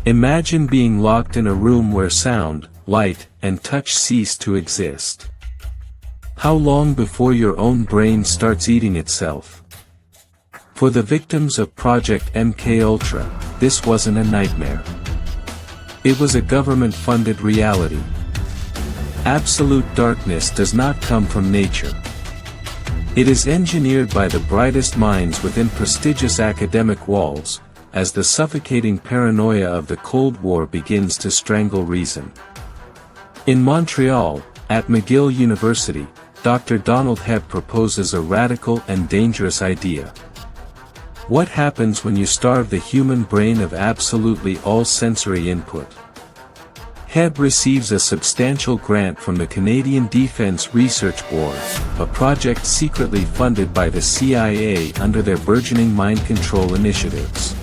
Imagine being locked in a room where sound, light, and touch cease to exist. How long before your own brain starts eating itself? For the victims of Project MKUltra, this wasn't a nightmare. It was a government-funded reality. Absolute darkness does not come from nature. It is engineered by the brightest minds within prestigious academic walls, as the suffocating paranoia of the Cold War begins to strangle reason. In Montreal, at McGill University, Dr. Donald Hebb proposes a radical and dangerous idea. What happens when you starve the human brain of absolutely all sensory input? Hebb receives a substantial grant from the Canadian Defense Research Board, a project secretly funded by the CIA under their burgeoning mind control initiatives.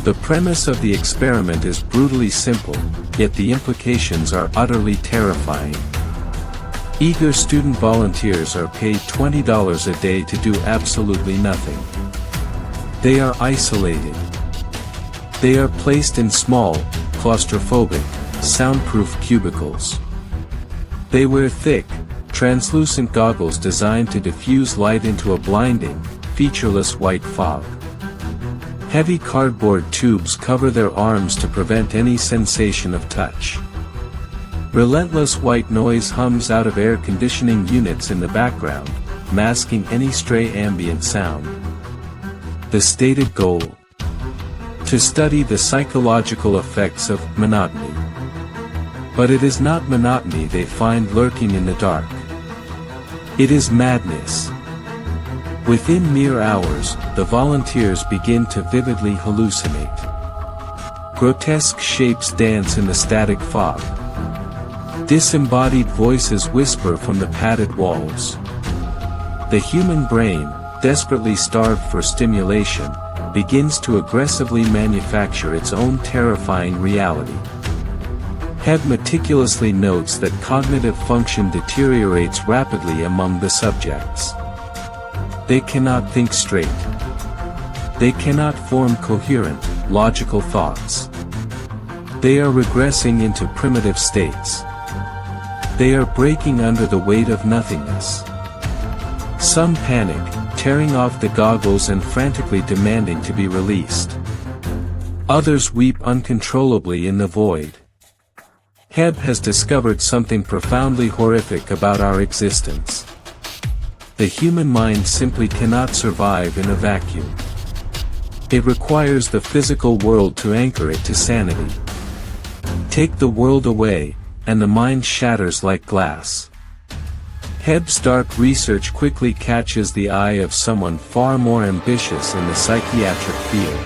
The premise of the experiment is brutally simple, yet the implications are utterly terrifying. Eager student volunteers are paid $20 a day to do absolutely nothing. They are isolated. They are placed in small, claustrophobic, soundproof cubicles. They wear thick, translucent goggles designed to diffuse light into a blinding, featureless white fog. Heavy cardboard tubes cover their arms to prevent any sensation of touch. Relentless white noise hums out of air conditioning units in the background, masking any stray ambient sound. The stated goal: to study the psychological effects of monotony. But it is not monotony they find lurking in the dark. It is madness. Within mere hours, the volunteers begin to vividly hallucinate. Grotesque shapes dance in the static fog. Disembodied voices whisper from the padded walls. The human brain, desperately starved for stimulation, begins to aggressively manufacture its own terrifying reality. Hebb meticulously notes that cognitive function deteriorates rapidly among the subjects. They cannot think straight. They cannot form coherent, logical thoughts. They are regressing into primitive states. They are breaking under the weight of nothingness. Some panic, tearing off the goggles and frantically demanding to be released. Others weep uncontrollably in the void. Hebb has discovered something profoundly horrific about our existence. The human mind simply cannot survive in a vacuum. It requires the physical world to anchor it to sanity. Take the world away, and the mind shatters like glass. Hebb's dark research quickly catches the eye of someone far more ambitious in the psychiatric field.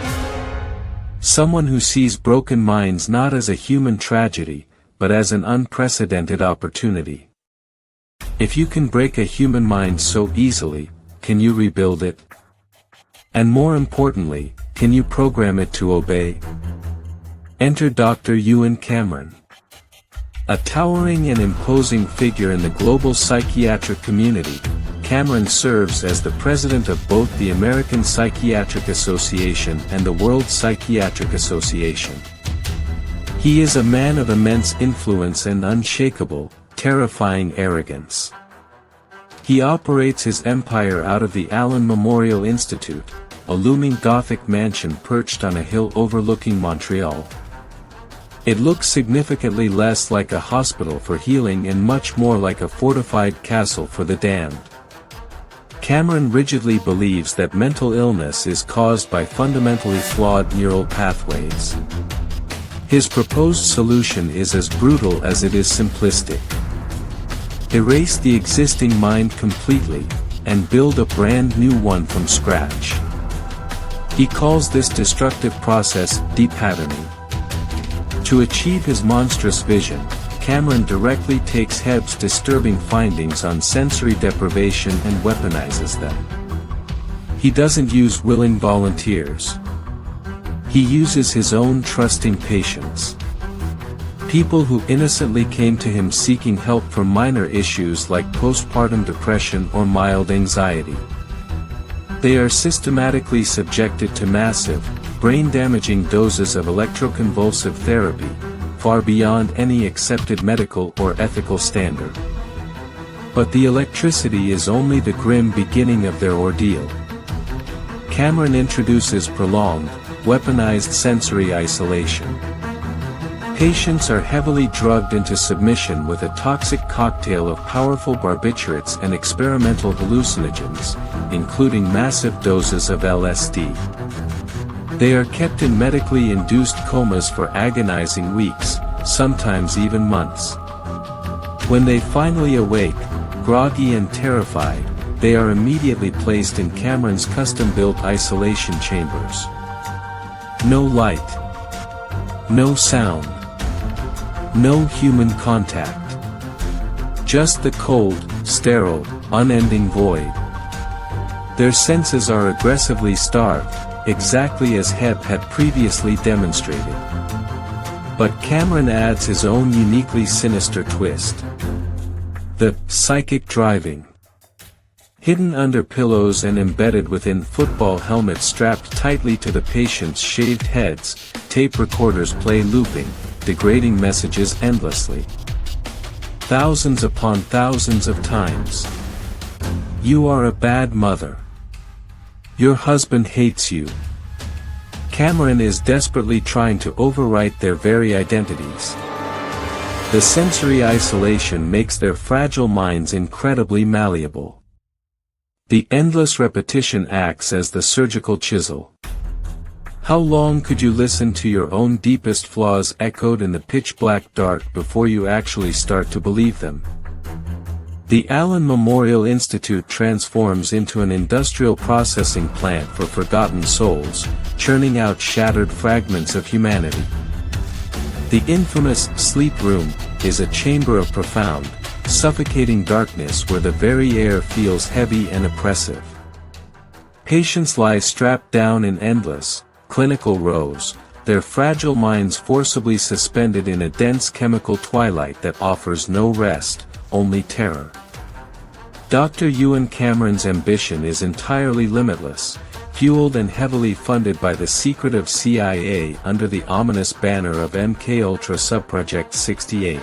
Someone who sees broken minds not as a human tragedy, but as an unprecedented opportunity. If you can break a human mind so easily, can you rebuild it? And more importantly, can you program it to obey? Enter Dr. Ewan Cameron. A towering and imposing figure in the global psychiatric community, Cameron serves as the president of both the American Psychiatric Association and the World Psychiatric Association. He is a man of immense influence and unshakable, terrifying arrogance. He operates his empire out of the Allen Memorial Institute, a looming Gothic mansion perched on a hill overlooking Montreal. It looks significantly less like a hospital for healing and much more like a fortified castle for the damned. Cameron rigidly believes that mental illness is caused by fundamentally flawed neural pathways. His proposed solution is as brutal as it is simplistic. Erase the existing mind completely, and build a brand new one from scratch. He calls this destructive process depatterning. To achieve his monstrous vision, Cameron directly takes Hebb's disturbing findings on sensory deprivation and weaponizes them. He doesn't use willing volunteers. He uses his own trusting patients. People who innocently came to him seeking help for minor issues like postpartum depression or mild anxiety. They are systematically subjected to massive, brain-damaging doses of electroconvulsive therapy, far beyond any accepted medical or ethical standard. But the electricity is only the grim beginning of their ordeal. Cameron introduces prolonged, weaponized sensory isolation. Patients are heavily drugged into submission with a toxic cocktail of powerful barbiturates and experimental hallucinogens, including massive doses of LSD. They are kept in medically induced comas for agonizing weeks, sometimes even months. When they finally awake, groggy and terrified, they are immediately placed in Cameron's custom-built isolation chambers. No light. No sound. No human contact. Just the cold, sterile, unending void. Their senses are aggressively starved, exactly as Hebb had previously demonstrated. But Cameron adds his own uniquely sinister twist. The psychic driving. Hidden under pillows and embedded within football helmets strapped tightly to the patient's shaved heads, tape recorders play looping, degrading messages endlessly. Thousands upon thousands of times. You are a bad mother. Your husband hates you. Cameron is desperately trying to overwrite their very identities. The sensory isolation makes their fragile minds incredibly malleable. The endless repetition acts as the surgical chisel. How long could you listen to your own deepest flaws echoed in the pitch-black dark before you actually start to believe them? The Allen Memorial Institute transforms into an industrial processing plant for forgotten souls, churning out shattered fragments of humanity. The infamous sleep room is a chamber of profound, suffocating darkness where the very air feels heavy and oppressive. Patients lie strapped down in endless, clinical rows, their fragile minds forcibly suspended in a dense chemical twilight that offers no rest, only terror. Dr. Ewan Cameron's ambition is entirely limitless, fueled and heavily funded by the secretive CIA under the ominous banner of MKUltra Subproject 68.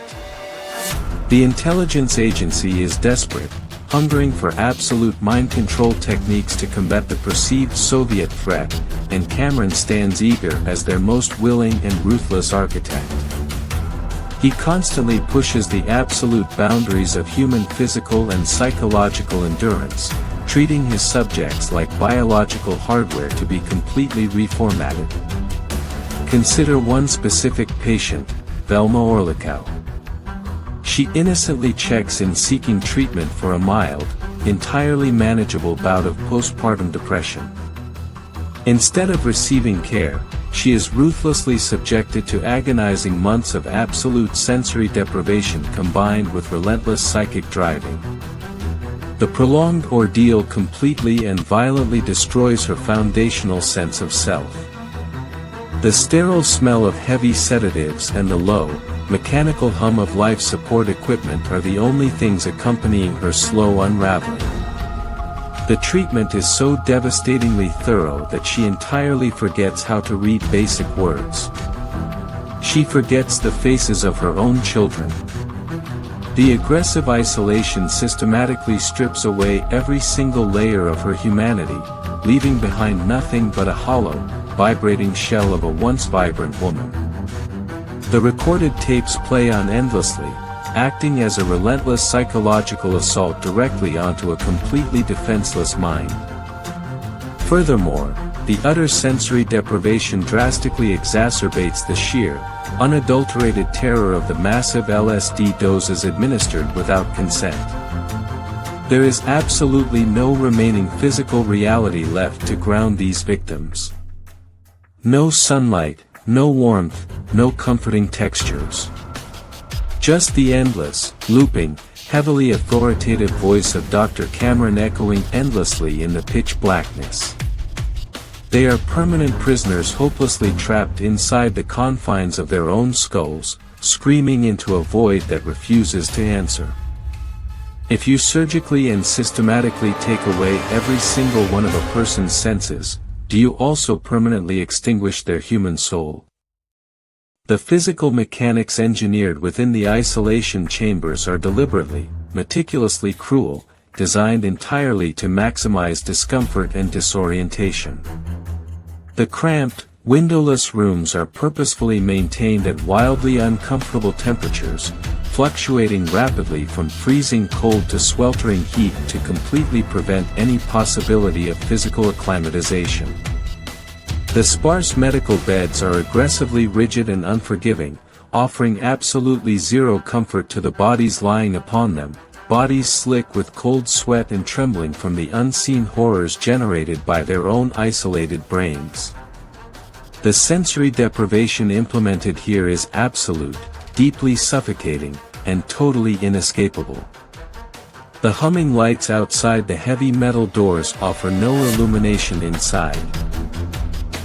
The intelligence agency is desperate, hungering for absolute mind control techniques to combat the perceived Soviet threat, and Cameron stands eager as their most willing and ruthless architect. He constantly pushes the absolute boundaries of human physical and psychological endurance, treating his subjects like biological hardware to be completely reformatted. Consider one specific patient, Velma Orlikow. She innocently checks in seeking treatment for a mild, entirely manageable bout of postpartum depression. Instead of receiving care, she is ruthlessly subjected to agonizing months of absolute sensory deprivation combined with relentless psychic driving. The prolonged ordeal completely and violently destroys her foundational sense of self. The sterile smell of heavy sedatives and the low, mechanical hum of life support equipment are the only things accompanying her slow unraveling. The treatment is so devastatingly thorough that she entirely forgets how to read basic words. She forgets the faces of her own children. The aggressive isolation systematically strips away every single layer of her humanity, leaving behind nothing but a hollow, vibrating shell of a once vibrant woman. The recorded tapes play on endlessly, acting as a relentless psychological assault directly onto a completely defenseless mind. Furthermore, the utter sensory deprivation drastically exacerbates the sheer, unadulterated terror of the massive LSD doses administered without consent. There is absolutely no remaining physical reality left to ground these victims. No sunlight, no warmth, no comforting textures. Just the endless, looping, heavily authoritative voice of Dr. Cameron echoing endlessly in the pitch blackness. They are permanent prisoners hopelessly trapped inside the confines of their own skulls, screaming into a void that refuses to answer. If you surgically and systematically take away every single one of a person's senses, do you also permanently extinguish their human soul? The physical mechanics engineered within the isolation chambers are deliberately, meticulously cruel, designed entirely to maximize discomfort and disorientation. The cramped, windowless rooms are purposefully maintained at wildly uncomfortable temperatures, fluctuating rapidly from freezing cold to sweltering heat to completely prevent any possibility of physical acclimatization. The sparse medical beds are aggressively rigid and unforgiving, offering absolutely zero comfort to the bodies lying upon them, bodies slick with cold sweat and trembling from the unseen horrors generated by their own isolated brains. The sensory deprivation implemented here is absolute, deeply suffocating, and totally inescapable. The humming lights outside the heavy metal doors offer no illumination inside.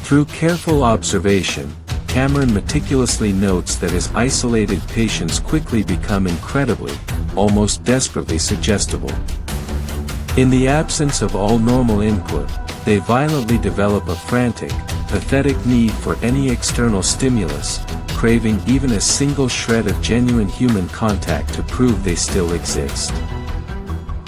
Through careful observation, Cameron meticulously notes that his isolated patients quickly become incredibly, almost desperately suggestible. In the absence of all normal input, they violently develop a frantic, pathetic need for any external stimulus, craving even a single shred of genuine human contact to prove they still exist.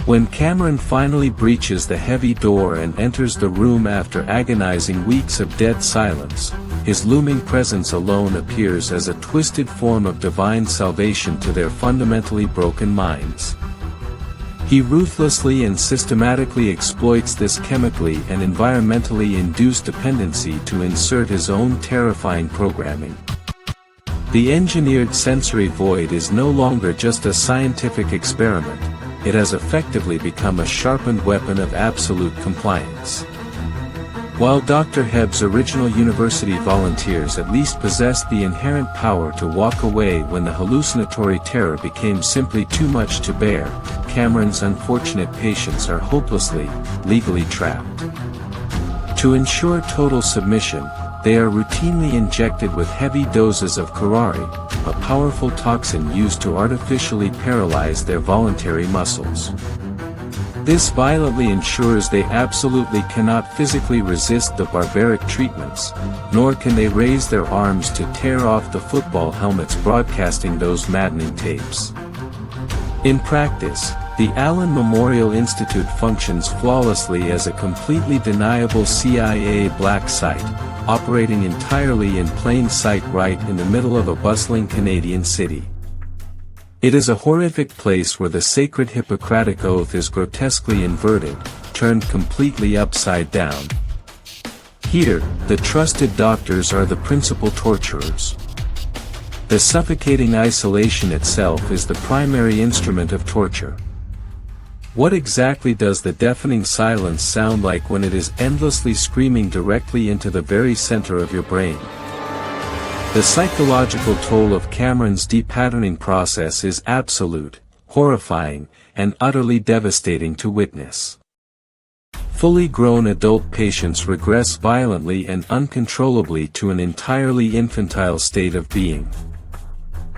When Cameron finally breaches the heavy door and enters the room after agonizing weeks of dead silence, his looming presence alone appears as a twisted form of divine salvation to their fundamentally broken minds. He ruthlessly and systematically exploits this chemically and environmentally induced dependency to insert his own terrifying programming. The engineered sensory void is no longer just a scientific experiment, it has effectively become a sharpened weapon of absolute compliance. While Dr. Hebb's original university volunteers at least possessed the inherent power to walk away when the hallucinatory terror became simply too much to bear, Cameron's unfortunate patients are hopelessly, legally trapped. To ensure total submission, they are routinely injected with heavy doses of curare, a powerful toxin used to artificially paralyze their voluntary muscles. This violently ensures they absolutely cannot physically resist the barbaric treatments, nor can they raise their arms to tear off the football helmets broadcasting those maddening tapes. In practice, the Allen Memorial Institute functions flawlessly as a completely deniable CIA black site, operating entirely in plain sight right in the middle of a bustling Canadian city. It is a horrific place where the sacred Hippocratic oath is grotesquely inverted, turned completely upside down. Here, the trusted doctors are the principal torturers. The suffocating isolation itself is the primary instrument of torture. What exactly does the deafening silence sound like when it is endlessly screaming directly into the very center of your brain? The psychological toll of Cameron's depatterning process is absolute, horrifying, and utterly devastating to witness. Fully grown adult patients regress violently and uncontrollably to an entirely infantile state of being.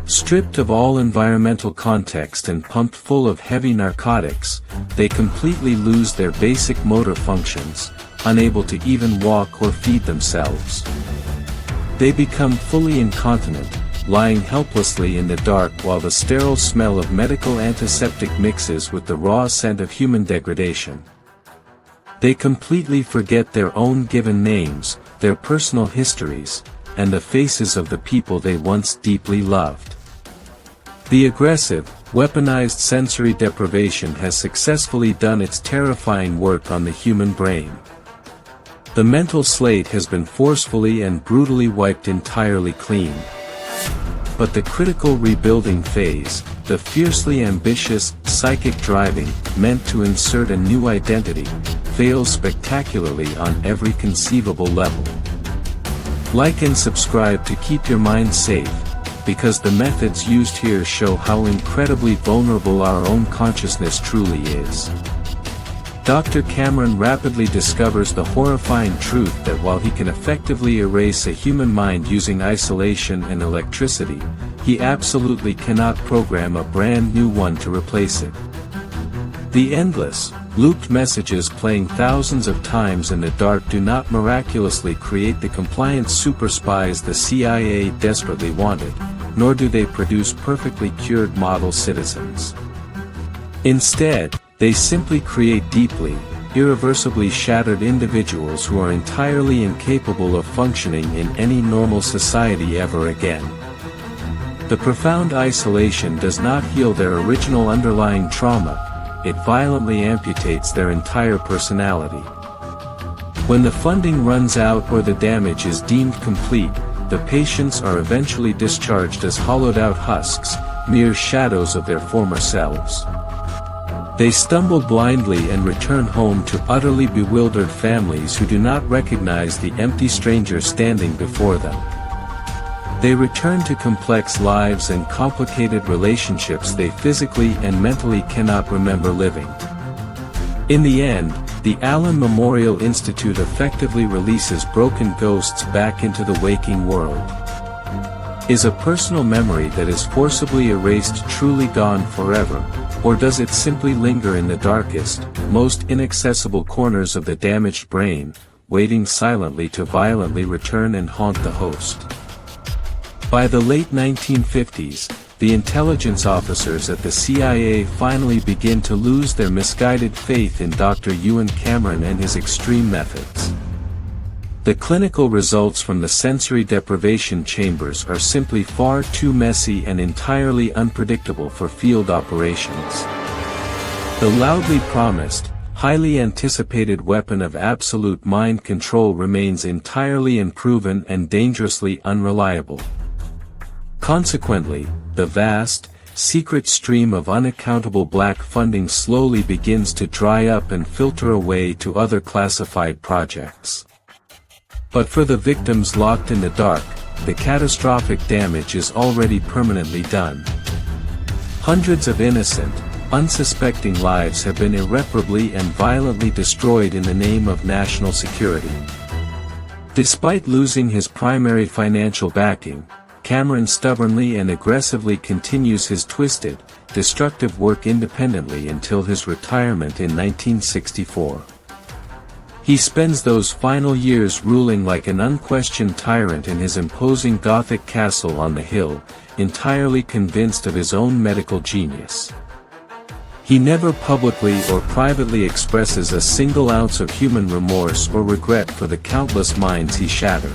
Stripped of all environmental context and pumped full of heavy narcotics, they completely lose their basic motor functions, unable to even walk or feed themselves. They become fully incontinent, lying helplessly in the dark while the sterile smell of medical antiseptic mixes with the raw scent of human degradation. They completely forget their own given names, their personal histories, and the faces of the people they once deeply loved. The aggressive, weaponized sensory deprivation has successfully done its terrifying work on the human brain. The mental slate has been forcefully and brutally wiped entirely clean. But the critical rebuilding phase, the fiercely ambitious, psychic driving, meant to insert a new identity, fails spectacularly on every conceivable level. Like and subscribe to keep your mind safe, because the methods used here show how incredibly vulnerable our own consciousness truly is. Dr. Cameron rapidly discovers the horrifying truth that while he can effectively erase a human mind using isolation and electricity, he absolutely cannot program a brand new one to replace it. The endless, looped messages playing thousands of times in the dark do not miraculously create the compliant super spies the CIA desperately wanted, nor do they produce perfectly cured model citizens. Instead, they simply create deeply, irreversibly shattered individuals who are entirely incapable of functioning in any normal society ever again. The profound isolation does not heal their original underlying trauma, it violently amputates their entire personality. When the funding runs out or the damage is deemed complete, the patients are eventually discharged as hollowed-out husks, mere shadows of their former selves. They stumble blindly and return home to utterly bewildered families who do not recognize the empty stranger standing before them. They return to complex lives and complicated relationships they physically and mentally cannot remember living. In the end, the Allen Memorial Institute effectively releases broken ghosts back into the waking world. Is a personal memory that is forcibly erased truly gone forever, or does it simply linger in the darkest, most inaccessible corners of the damaged brain, waiting silently to violently return and haunt the host? By the late 1950s, the intelligence officers at the CIA finally begin to lose their misguided faith in Dr. Ewan Cameron and his extreme methods. The clinical results from the sensory deprivation chambers are simply far too messy and entirely unpredictable for field operations. The loudly promised, highly anticipated weapon of absolute mind control remains entirely unproven and dangerously unreliable. Consequently, the vast, secret stream of unaccountable black funding slowly begins to dry up and filter away to other classified projects. But for the victims locked in the dark, the catastrophic damage is already permanently done. Hundreds of innocent, unsuspecting lives have been irreparably and violently destroyed in the name of national security. Despite losing his primary financial backing, Cameron stubbornly and aggressively continues his twisted, destructive work independently until his retirement in 1964. He spends those final years ruling like an unquestioned tyrant in his imposing Gothic castle on the hill, entirely convinced of his own medical genius. He never publicly or privately expresses a single ounce of human remorse or regret for the countless minds he shattered.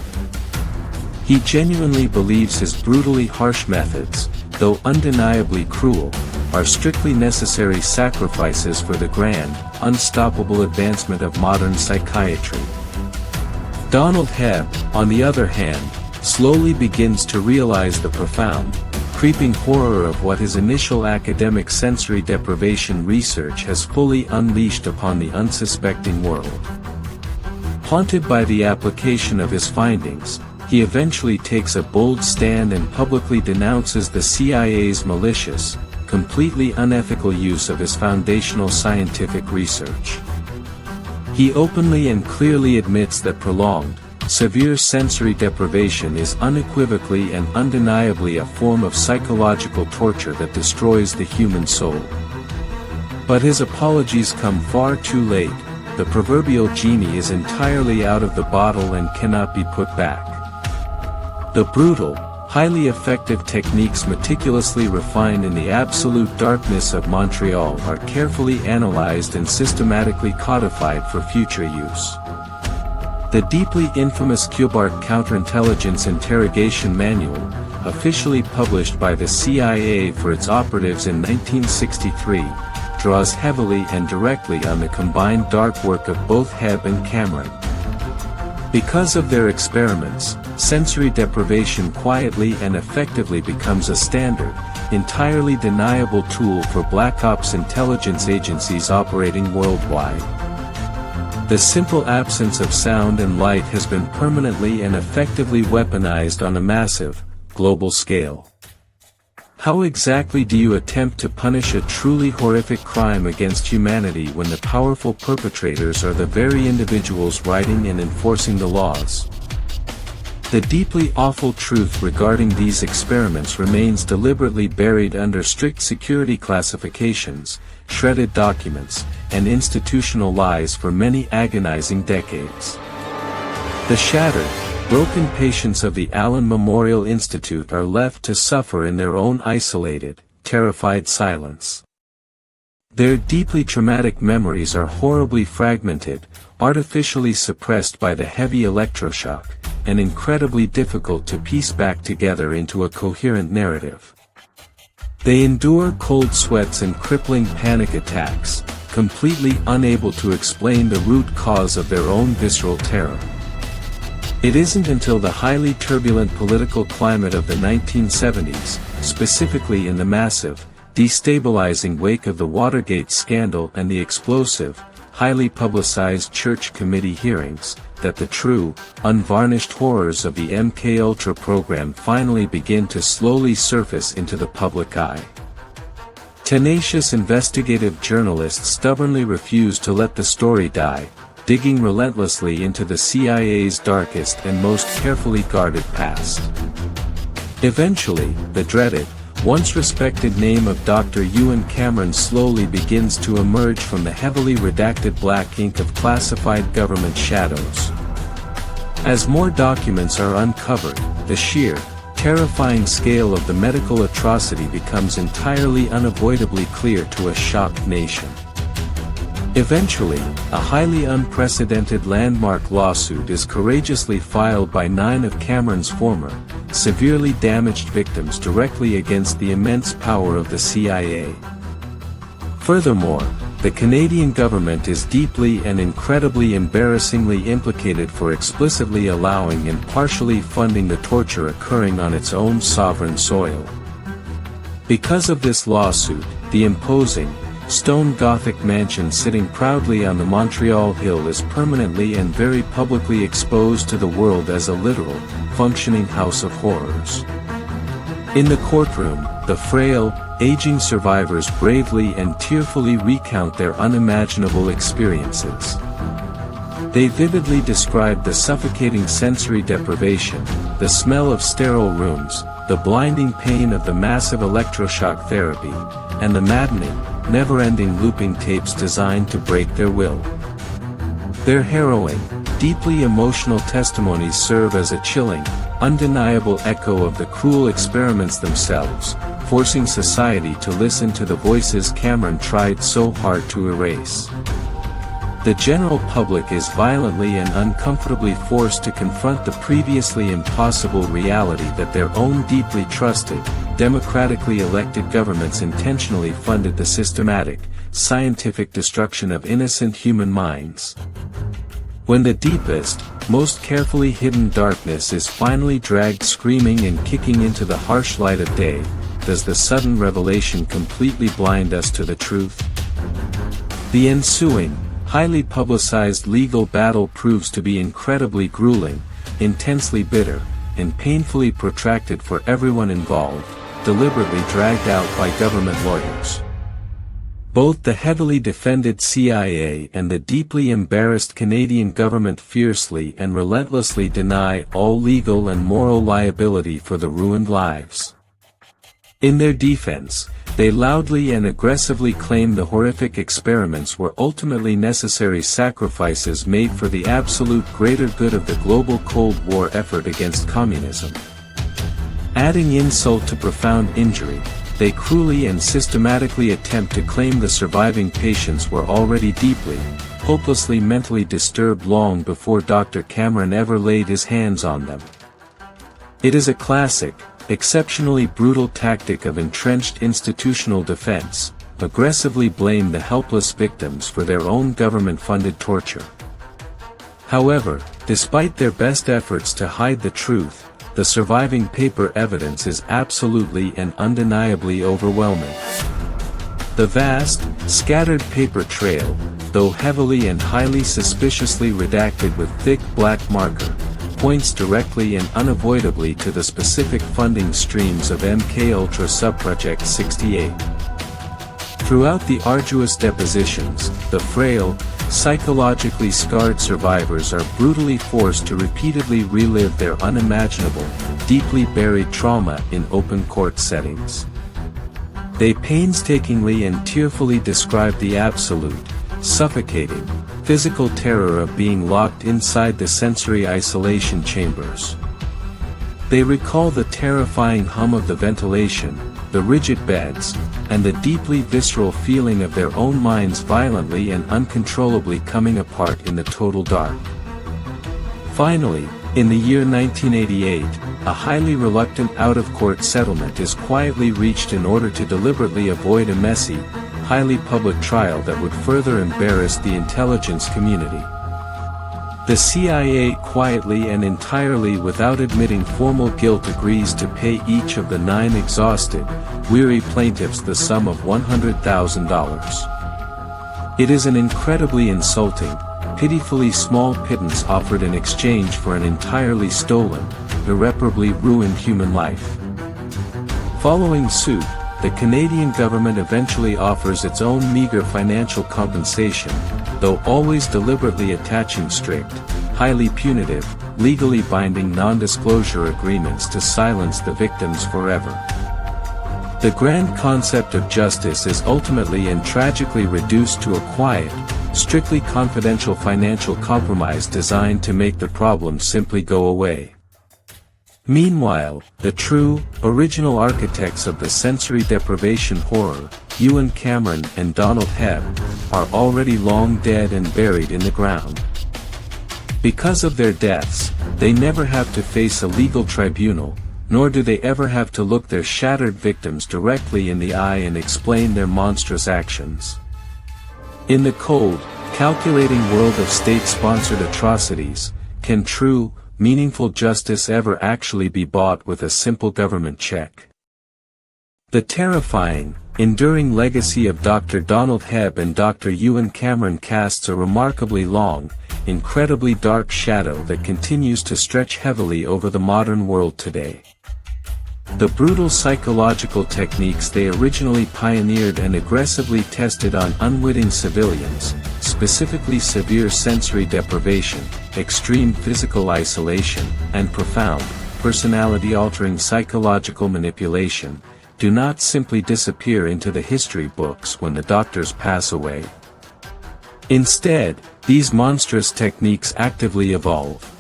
He genuinely believes his brutally harsh methods, though undeniably cruel, are strictly necessary sacrifices for the grand, unstoppable advancement of modern psychiatry. Donald Hebb, on the other hand, slowly begins to realize the profound, creeping horror of what his initial academic sensory deprivation research has fully unleashed upon the unsuspecting world. Haunted by the application of his findings, he eventually takes a bold stand and publicly denounces the CIA's malicious, completely unethical use of his foundational scientific research. He openly and clearly admits that prolonged, severe sensory deprivation is unequivocally and undeniably a form of psychological torture that destroys the human soul. But his apologies come far too late. The proverbial genie is entirely out of the bottle and cannot be put back. The brutal, highly effective techniques meticulously refined in the absolute darkness of Montreal are carefully analyzed and systematically codified for future use. The deeply infamous Cubart Counterintelligence Interrogation Manual, officially published by the CIA for its operatives in 1963, draws heavily and directly on the combined dark work of both Hebb and Cameron. Because of their experiments, sensory deprivation quietly and effectively becomes a standard, entirely deniable tool for Black Ops intelligence agencies operating worldwide. The simple absence of sound and light has been permanently and effectively weaponized on a massive, global scale. How exactly do you attempt to punish a truly horrific crime against humanity when the powerful perpetrators are the very individuals writing and enforcing the laws? The deeply awful truth regarding these experiments remains deliberately buried under strict security classifications, shredded documents, and institutional lies for many agonizing decades. The shattered, broken patients of the Allen Memorial Institute are left to suffer in their own isolated, terrified silence. Their deeply traumatic memories are horribly fragmented, artificially suppressed by the heavy electroshock, and incredibly difficult to piece back together into a coherent narrative. They endure cold sweats and crippling panic attacks, completely unable to explain the root cause of their own visceral terror. It isn't until the highly turbulent political climate of the 1970s, specifically in the massive, destabilizing wake of the Watergate scandal and the explosive, highly publicized church committee hearings, that the true, unvarnished horrors of the MKUltra program finally begin to slowly surface into the public eye. Tenacious investigative journalists stubbornly refuse to let the story die, digging relentlessly into the CIA's darkest and most carefully guarded past. Eventually, the dreaded, once respected name of Dr. Ewan Cameron slowly begins to emerge from the heavily redacted black ink of classified government shadows. As more documents are uncovered, the sheer, terrifying scale of the medical atrocity becomes entirely unavoidably clear to a shocked nation. Eventually, a highly unprecedented landmark lawsuit is courageously filed by 9 of Cameron's former, severely damaged victims directly against the immense power of the CIA. Furthermore, the Canadian government is deeply and incredibly embarrassingly implicated for explicitly allowing and partially funding the torture occurring on its own sovereign soil. Because of this lawsuit, the imposing, stone Gothic mansion sitting proudly on the Montreal Hill is permanently and very publicly exposed to the world as a literal, functioning house of horrors. In the courtroom, the frail, aging survivors bravely and tearfully recount their unimaginable experiences. They vividly describe the suffocating sensory deprivation, the smell of sterile rooms, the blinding pain of the massive electroshock therapy, and the maddening, never-ending looping tapes designed to break their will. Their harrowing, deeply emotional testimonies serve as a chilling, undeniable echo of the cruel experiments themselves, forcing society to listen to the voices Cameron tried so hard to erase. The general public is violently and uncomfortably forced to confront the previously impossible reality that their own deeply trusted, democratically elected governments intentionally funded the systematic, scientific destruction of innocent human minds. When the deepest, most carefully hidden darkness is finally dragged screaming and kicking into the harsh light of day, does the sudden revelation completely blind us to the truth? The ensuing, highly publicized legal battle proves to be incredibly grueling, intensely bitter, and painfully protracted for everyone involved, deliberately dragged out by government lawyers. Both the heavily defended CIA and the deeply embarrassed Canadian government fiercely and relentlessly deny all legal and moral liability for the ruined lives. In their defense, they loudly and aggressively claim the horrific experiments were ultimately necessary sacrifices made for the absolute greater good of the global Cold War effort against communism. Adding insult to profound injury, they cruelly and systematically attempt to claim the surviving patients were already deeply, hopelessly mentally disturbed long before Dr. Cameron ever laid his hands on them. It is a classic, exceptionally brutal tactic of entrenched institutional defense, aggressively blame the helpless victims for their own government-funded torture. However, despite their best efforts to hide the truth, the surviving paper evidence is absolutely and undeniably overwhelming. The vast, scattered paper trail, though heavily and highly suspiciously redacted with thick black marker, points directly and unavoidably to the specific funding streams of MKUltra Subproject 68. Throughout the arduous depositions, the frail, psychologically scarred survivors are brutally forced to repeatedly relive their unimaginable, deeply buried trauma in open court settings. They painstakingly and tearfully describe the absolute, suffocating, physical terror of being locked inside the sensory isolation chambers. They recall the terrifying hum of the ventilation, the rigid beds, and the deeply visceral feeling of their own minds violently and uncontrollably coming apart in the total dark. Finally, in the year 1988, a highly reluctant out-of-court settlement is quietly reached in order to deliberately avoid a messy, highly public trial that would further embarrass the intelligence community. The CIA quietly and entirely without admitting formal guilt agrees to pay each of the 9 exhausted, weary plaintiffs the sum of $100,000. It is an incredibly insulting, pitifully small pittance offered in exchange for an entirely stolen, irreparably ruined human life. Following suit, the Canadian government eventually offers its own meager financial compensation, though always deliberately attaching strict, highly punitive, legally binding non-disclosure agreements to silence the victims forever. The grand concept of justice is ultimately and tragically reduced to a quiet, strictly confidential financial compromise designed to make the problem simply go away. Meanwhile, the true, original architects of the sensory deprivation horror, Ewan Cameron and Donald Hebb, are already long dead and buried in the ground. Because of their deaths, they never have to face a legal tribunal, nor do they ever have to look their shattered victims directly in the eye and explain their monstrous actions. In the cold, calculating world of state-sponsored atrocities, can true, meaningful justice ever actually be bought with a simple government check? The terrifying, enduring legacy of Dr. Donald Hebb and Dr. Ewan Cameron casts a remarkably long, incredibly dark shadow that continues to stretch heavily over the modern world today. The brutal psychological techniques they originally pioneered and aggressively tested on unwitting civilians, specifically severe sensory deprivation, extreme physical isolation, and profound, personality-altering psychological manipulation, do not simply disappear into the history books when the doctors pass away. Instead, these monstrous techniques actively evolve.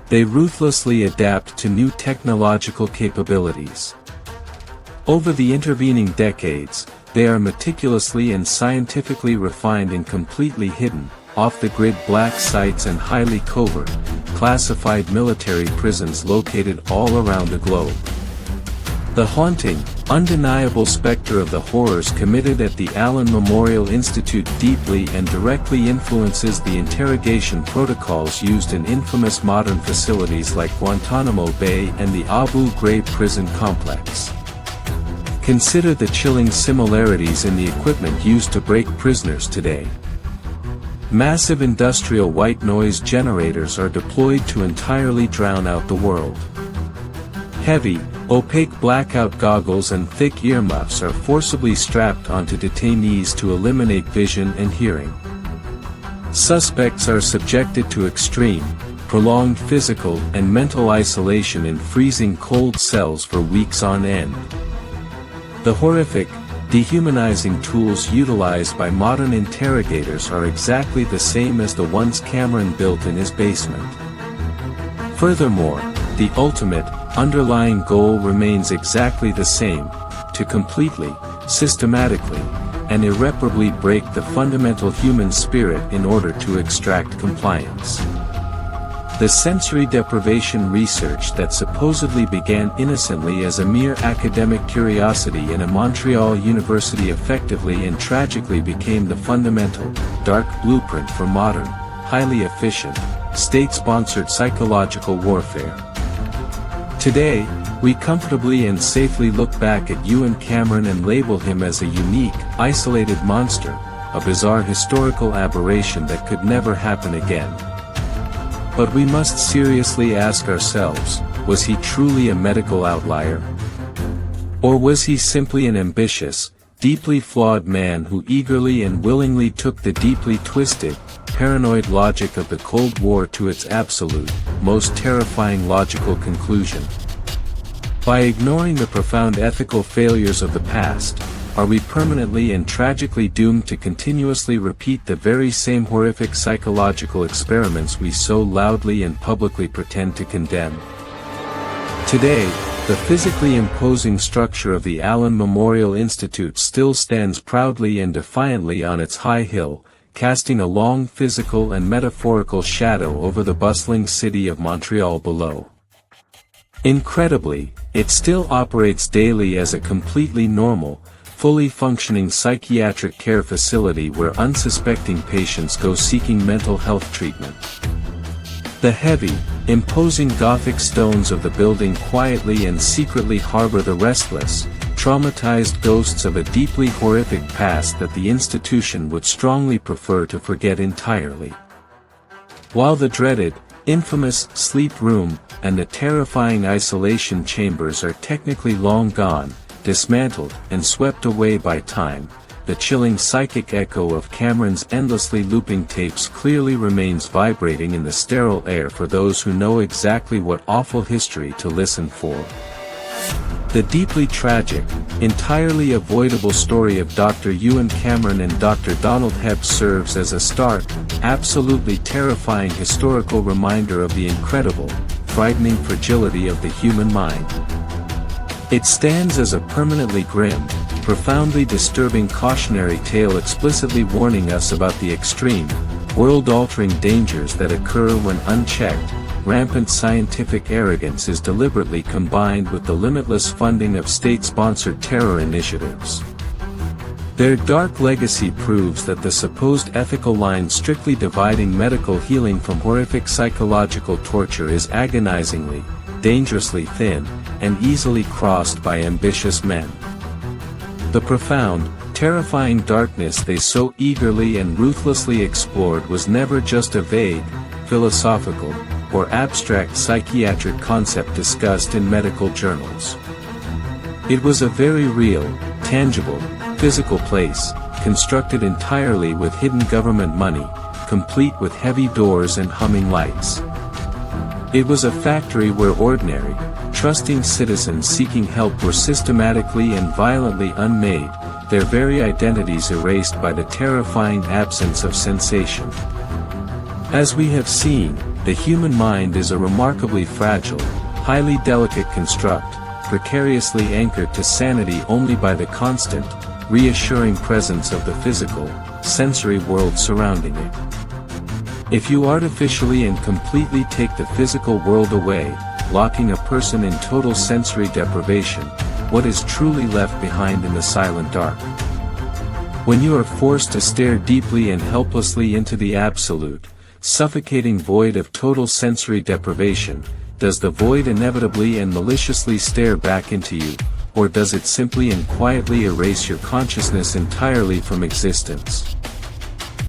They ruthlessly adapt to new technological capabilities. Over the intervening decades, they are meticulously and scientifically refined in completely hidden, off-the-grid black sites and highly covert, classified military prisons located all around the globe. The haunting, undeniable specter of the horrors committed at the Allen Memorial Institute deeply and directly influences the interrogation protocols used in infamous modern facilities like Guantanamo Bay and the Abu Ghraib prison complex. Consider the chilling similarities in the equipment used to break prisoners today. Massive industrial white noise generators are deployed to entirely drown out the world. Heavy, opaque blackout goggles and thick earmuffs are forcibly strapped onto detainees to eliminate vision and hearing. Suspects are subjected to extreme, prolonged physical and mental isolation in freezing cold cells for weeks on end. The horrific, dehumanizing tools utilized by modern interrogators are exactly the same as the ones Cameron built in his basement. Furthermore, the ultimate, underlying goal remains exactly the same: to completely, systematically, and irreparably break the fundamental human spirit in order to extract compliance. The sensory deprivation research that supposedly began innocently as a mere academic curiosity in a Montreal university effectively and tragically became the fundamental, dark blueprint for modern, highly efficient, state-sponsored psychological warfare. Today, we comfortably and safely look back at Ewan Cameron and label him as a unique, isolated monster, a bizarre historical aberration that could never happen again. But we must seriously ask ourselves, was he truly a medical outlier? Or was he simply an ambitious, deeply flawed man who eagerly and willingly took the deeply twisted, paranoid logic of the Cold War to its absolute, most terrifying logical conclusion. By ignoring the profound ethical failures of the past, are we permanently and tragically doomed to continuously repeat the very same horrific psychological experiments we so loudly and publicly pretend to condemn? Today, the physically imposing structure of the Allen Memorial Institute still stands proudly and defiantly on its high hill, casting a long physical and metaphorical shadow over the bustling city of Montreal below. Incredibly, it still operates daily as a completely normal, fully functioning psychiatric care facility where unsuspecting patients go seeking mental health treatment. The heavy, imposing Gothic stones of the building quietly and secretly harbor the restless, traumatized ghosts of a deeply horrific past that the institution would strongly prefer to forget entirely. While the dreaded, infamous sleep room and the terrifying isolation chambers are technically long gone, dismantled and swept away by time, the chilling psychic echo of Cameron's endlessly looping tapes clearly remains vibrating in the sterile air for those who know exactly what awful history to listen for. The deeply tragic, entirely avoidable story of Dr. Ewan Cameron and Dr. Donald Hebb serves as a stark, absolutely terrifying historical reminder of the incredible, frightening fragility of the human mind. It stands as a permanently grim, profoundly disturbing cautionary tale explicitly warning us about the extreme, world-altering dangers that occur when unchecked. Rampant scientific arrogance is deliberately combined with the limitless funding of state-sponsored terror initiatives. Their dark legacy proves that the supposed ethical line strictly dividing medical healing from horrific psychological torture is agonizingly, dangerously thin, and easily crossed by ambitious men. The profound, terrifying darkness they so eagerly and ruthlessly explored was never just a vague, philosophical, or abstract psychiatric concept discussed in medical journals. It was a very real, tangible, physical place, constructed entirely with hidden government money, complete with heavy doors and humming lights. It was a factory where ordinary, trusting citizens seeking help were systematically and violently unmade, their very identities erased by the terrifying absence of sensation. As we have seen, the human mind is a remarkably fragile, highly delicate construct, precariously anchored to sanity only by the constant, reassuring presence of the physical, sensory world surrounding it. If you artificially and completely take the physical world away, locking a person in total sensory deprivation, what is truly left behind in the silent dark? When you are forced to stare deeply and helplessly into the absolute, suffocating void of total sensory deprivation, does the void inevitably and maliciously stare back into you, or does it simply and quietly erase your consciousness entirely from existence?